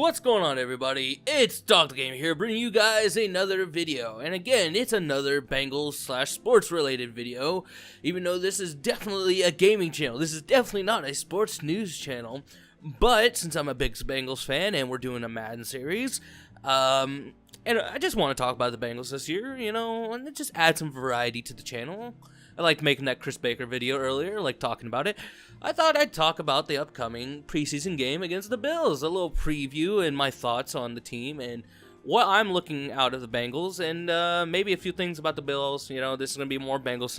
What's going on, everybody? It's Dr. Game here, bringing you guys another video. And again, it's another Bengals/sports related video. Even though this is definitely a gaming channel, this is definitely not a sports news channel. But since I'm a big Bengals fan and we're doing a Madden series, and I just want to talk about the Bengals this year, and just add some variety to the channel. I liked making that Chris Baker video earlier, like talking about it. I thought I'd talk about the upcoming preseason game against the Bills, a little preview and my thoughts on the team and what I'm looking out of the Bengals, and maybe a few things about the Bills. This is going to be more Bengals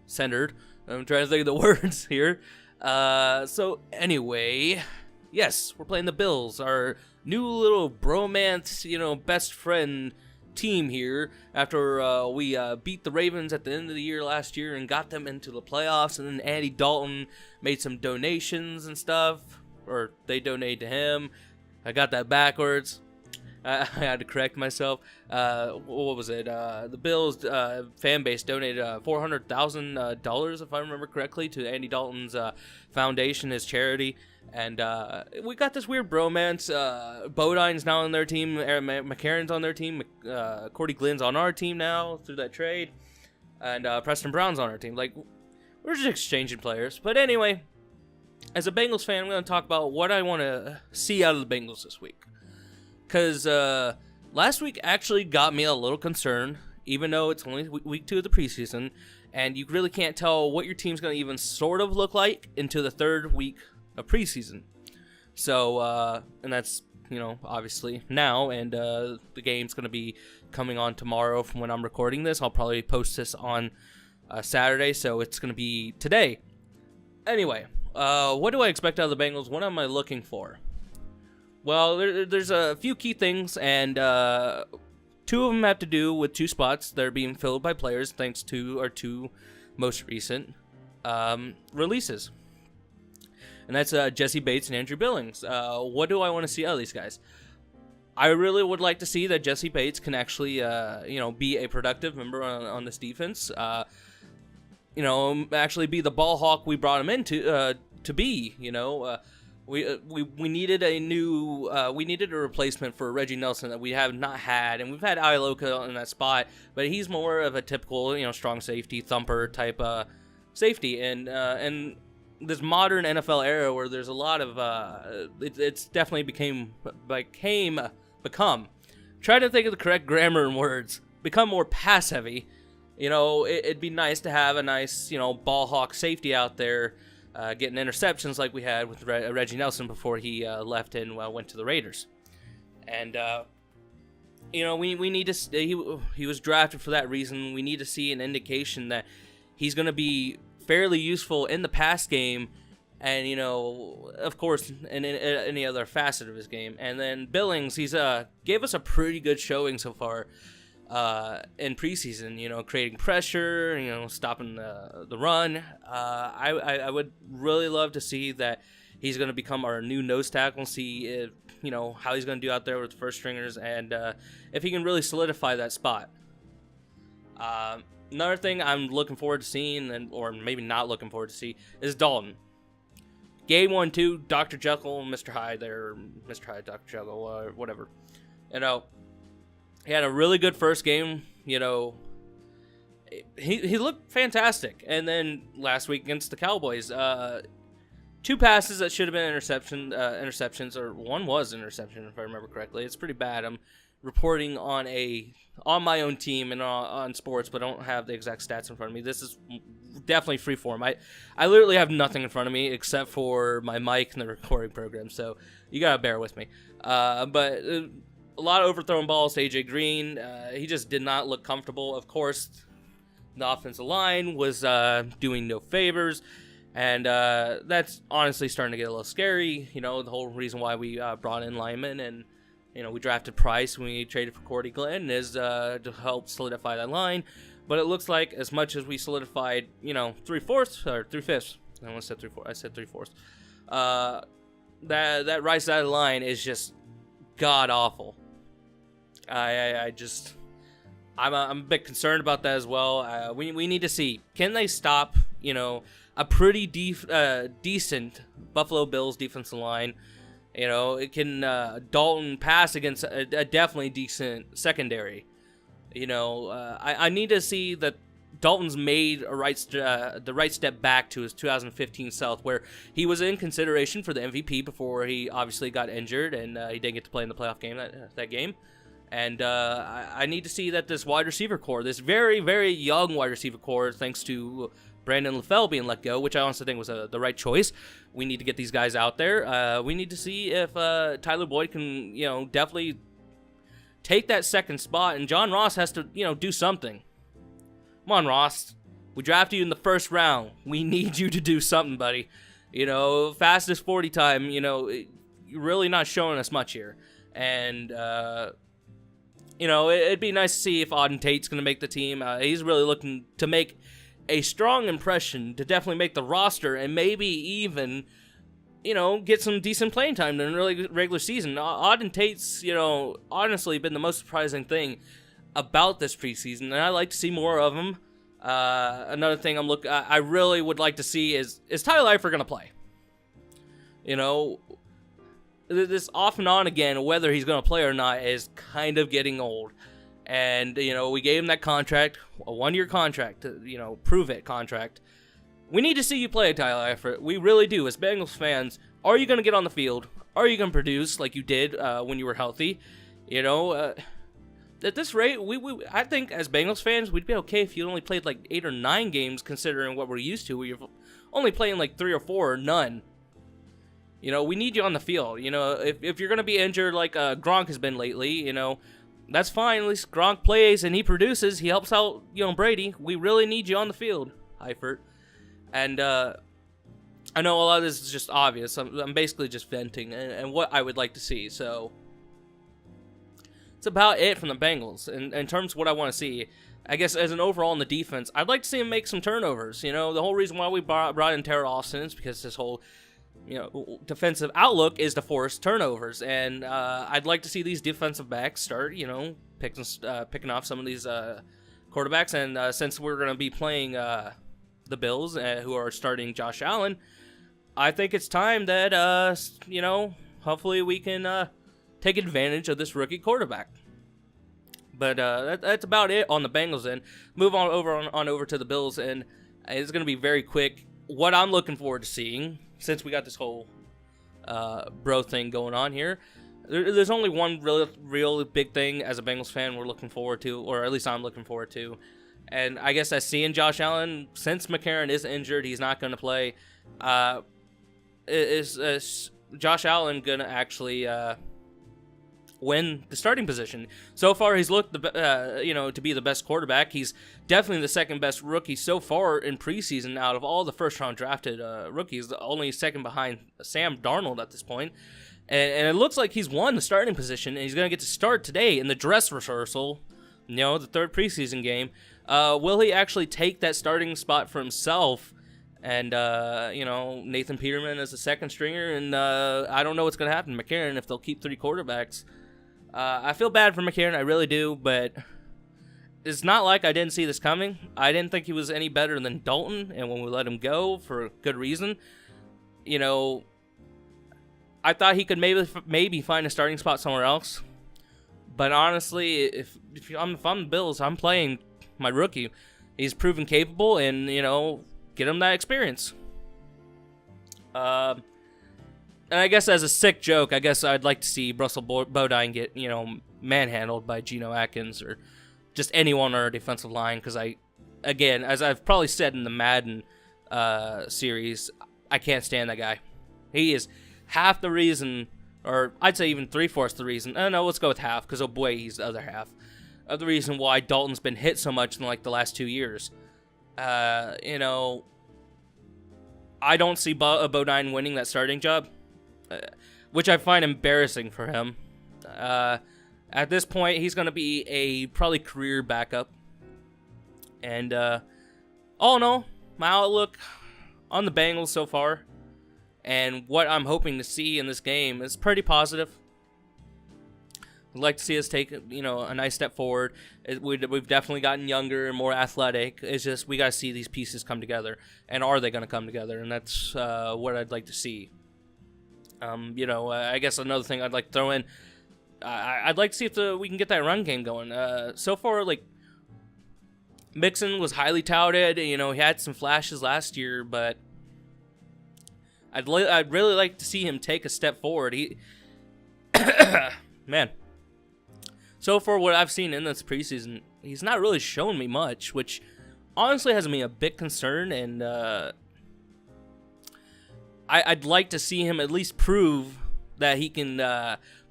centered. I'm trying to think of the words here. So anyway, yes, we're playing the Bills, our new little bromance, best friend team here after we beat the Ravens at the end of the year last year and got them into the playoffs, and then Andy Dalton made some donations and stuff, or they donated to him. I got that backwards. I had to correct myself. What was it? The Bills fan base donated $400,000, if I remember correctly, to Andy Dalton's foundation, his charity. And we got this weird bromance. Bodine's now on their team. McCarron's on their team. Cordy Glenn's on our team now through that trade. And Preston Brown's on our team. Like, we're just exchanging players. But anyway, as a Bengals fan, I'm going to talk about what I want to see out of the Bengals this week. Because last week actually got me a little concerned, even though it's only week 2 of the preseason. And you really can't tell what your team's going to even sort of look like until the 3rd week of preseason. So, and that's, obviously now, and the game's going to be coming on tomorrow from when I'm recording this. I'll probably post this on Saturday, so it's going to be today. Anyway, what do I expect out of the Bengals? What am I looking for? Well, there's a few key things, and 2 of them have to do with 2 spots that are being filled by players thanks to our 2 most recent releases. And that's Jesse Bates and Andrew Billings. What do I want to see out of these guys? I really would like to see that Jesse Bates can actually, be a productive member on this defense. Actually be the ball hawk we brought him into to be. We needed we needed a replacement for Reggie Nelson that we have not had, and we've had Iloka in that spot, but he's more of a typical, strong safety, thumper type safety, and this modern NFL era where there's a lot of it's definitely become try to think of the correct grammar and words, become more pass heavy. It'd be nice to have a nice ball hawk safety out there getting interceptions like we had with Reggie Nelson before he left and went to the Raiders. And we need to he was drafted for that reason. We need to see an indication that he's going to be fairly useful in the pass game, and of course in any other facet of his game. And then Billings, he's gave us a pretty good showing so far in preseason, creating pressure, stopping the run. I would really love to see that he's going to become our new nose tackle and see if, how he's going to do out there with the first stringers, and if he can really solidify that spot. Another thing I'm looking forward to seeing, or maybe not looking forward to see, is Dalton. Game 1, 2, Dr. Jekyll, Mr. Hyde there, Mr. Hyde, Dr. Jekyll, whatever. He had a really good first game. He looked fantastic. And then last week against the Cowboys, 2 passes that should have been interceptions, or one was interception if I remember correctly. It's pretty bad. I'm reporting on my own team and on sports, but I don't have the exact stats in front of me. This is definitely freeform. I literally have nothing in front of me except for my mic and the recording program, so you gotta bear with me. But a lot of overthrown balls to AJ Green. He just did not look comfortable. Of course, the offensive line was doing no favors, and that's honestly starting to get a little scary. The whole reason why we brought in linemen and we drafted Price when we traded for Cordy Glenn is to help solidify that line. But it looks like as much as we solidified, 3/4 or 3/5. I almost said 3/4. I said 3/4. That right side of the line is just god awful. I'm a bit concerned about that as well. We need to see, can they stop a pretty decent Buffalo Bills defensive line You know, it can Dalton pass against a definitely decent secondary. You know, I need to see that Dalton's made the right step back to his 2015 self, where he was in consideration for the MVP before he obviously got injured and he didn't get to play in the playoff game that game. And I need to see that this wide receiver core, this very, very young wide receiver core, thanks to Brandon LaFell being let go, which I honestly think was the right choice. We need to get these guys out there. We need to see if Tyler Boyd can, definitely take that second spot, and John Ross has to, do something. Come on, Ross. We drafted you in the first round. We need you to do something, buddy. Fastest 40 time, you're really not showing us much here. And, it'd be nice to see if Auden Tate's going to make the team. He's really looking to make a strong impression, to definitely make the roster, and maybe even, get some decent playing time in the regular season. Auden Tate's, honestly been the most surprising thing about this preseason, and I like to see more of him. Another thing I really would like to see is Tyler Eifert going to play? This off and on again, whether he's going to play or not, is kind of getting old. And, we gave him that contract, a 1-year contract, prove it contract. We need to see you play, Tyler Eifert. We really do. As Bengals fans, are you going to get on the field? Are you going to produce like you did when you were healthy? At this rate, I think as Bengals fans, we'd be okay if you only played like 8 or 9 games, considering what we're used to, where you're only playing like 3 or 4 or none. We need you on the field. If you're going to be injured like Gronk has been lately, that's fine. At least Gronk plays and he produces. He helps out, Brady. We really need you on the field, Eifert. And I know a lot of this is just obvious. I'm basically just venting and what I would like to see. So it's about it from the Bengals. In terms of what I want to see, I guess as an overall in the defense, I'd like to see him make some turnovers. The whole reason why we brought in Terrell Austin is because this whole defensive outlook is to force turnovers, and I'd like to see these defensive backs start, picking off some of these quarterbacks. And since we're going to be playing the Bills, who are starting Josh Allen, I think it's time that hopefully we can take advantage of this rookie quarterback. But that's about it on the Bengals end. Move on over to the Bills, and it's going to be very quick. What I'm looking forward to seeing, since we got this whole bro thing going on here, there's only one real big thing as a Bengals fan we're looking forward to, or at least I'm looking forward to. And I guess that's seeing Josh Allen. Since McCarron is injured, he's not going to play. Is Josh Allen going to actually win the starting position? So far, he's looked to be the best quarterback. He's definitely the second best rookie so far in preseason out of all the first round drafted rookies. Only second behind Sam Darnold at this point. And it looks like he's won the starting position, and he's going to get to start today in the dress rehearsal, the third preseason game. Will he actually take that starting spot for himself? And, Nathan Peterman is the second stringer, and I don't know what's going to happen to McCarron if they'll keep 3 quarterbacks. I feel bad for McCarron, I really do, but it's not like I didn't see this coming. I didn't think he was any better than Dalton, and when we let him go for good reason, I thought he could maybe find a starting spot somewhere else. But honestly, if I'm the Bills, I'm playing my rookie. He's proven capable, and, get him that experience. And I guess as a sick joke, I guess I'd like to see Russell Bodine get, manhandled by Geno Atkins or just anyone on our defensive line. Because again, as I've probably said in the Madden series, I can't stand that guy. He is half the reason, or I'd say even 3/4 the reason. I don't know, let's go with half, because oh boy, he's the other half of the reason why Dalton's been hit so much in like the last 2 years. I don't see Bodine winning that starting job, which I find embarrassing for him. At this point, he's going to be a probably career backup. And all in all, my outlook on the Bengals so far and what I'm hoping to see in this game is pretty positive. I'd like to see us take, a nice step forward. We've definitely gotten younger and more athletic. It's just we got to see these pieces come together. And are they going to come together? And that's what I'd like to see. I guess another thing I'd like to throw in, I'd like to see if we can get that run game going. So far, like, Mixon was highly touted. He had some flashes last year, but I'd really like to see him take a step forward. Man. So far, what I've seen in this preseason, he's not really shown me much, which honestly has me a bit concerned, and I'd like to see him at least prove that he can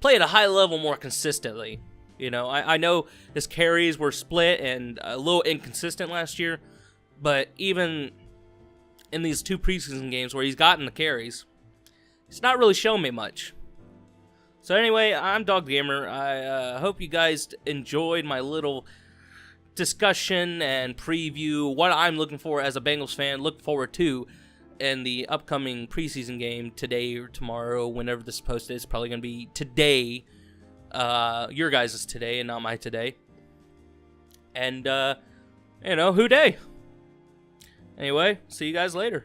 play at a high level more consistently. I know his carries were split and a little inconsistent last year, but even in these 2 preseason games where he's gotten the carries, he's not really shown me much. So anyway, I'm Dog Gamer. I hope you guys enjoyed my little discussion and preview, what I'm looking for as a Bengals fan, look forward to in the upcoming preseason game today or tomorrow, whenever this is posted. It's probably going to be today. Your guys' is today and not my today. And, who day? Anyway, see you guys later.